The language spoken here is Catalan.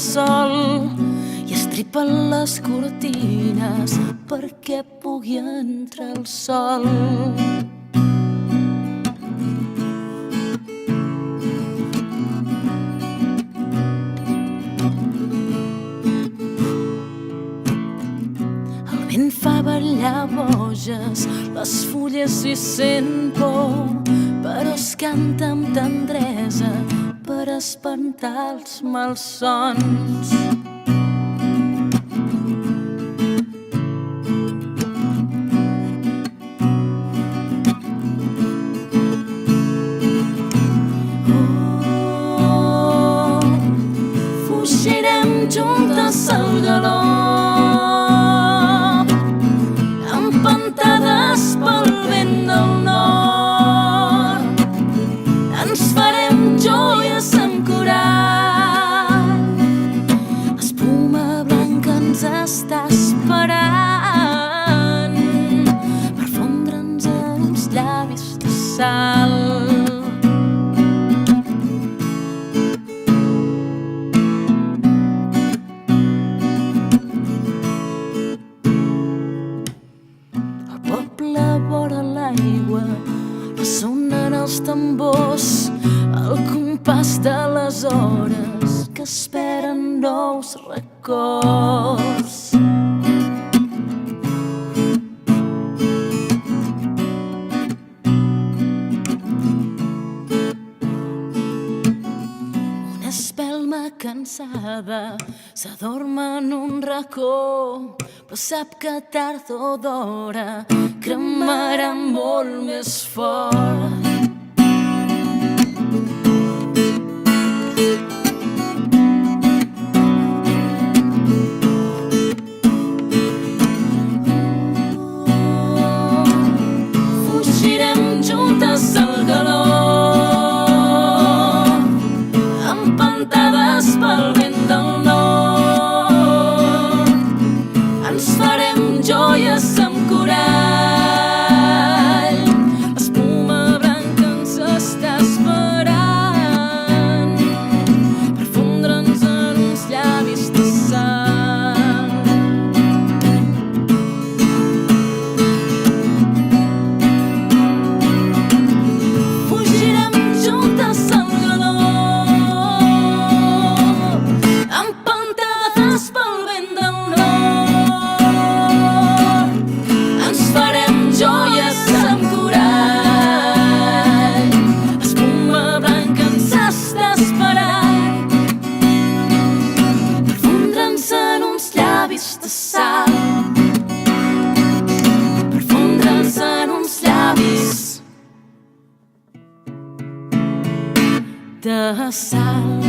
sol i estripen les cortines perquè pugui entrar el sol. El vent fa ballar boges les fulles i sent por, però es canta amb tendresa per espantar els malsons. Oh, fugirem juntes al galop, empantades pel vent del nord. Ens farem joies amb coral, l'espuma blanca ens està esperant per fondre'ns en uns llavis de sal. El poble vora l'aigua ressonen els tambors al compàs de les hores que esperen nous records. Una espelma cansada s'adorm en un racó, però sap que tard o d'hora cremarà molt més fort. Fugirem juntes al galop, empantades pel vent del nord. Ens farem joies amb corall, l'espuma blanca ens està esperant per fondre'ns en uns llavis de sal. Fugirem juntes al galop, empantades pel vent del nord. Ens farem joies amb corall, l'espuma blanca ens està esperant per fondre'ns en uns llavis de sal, per fondre'ns en uns llavis de sal.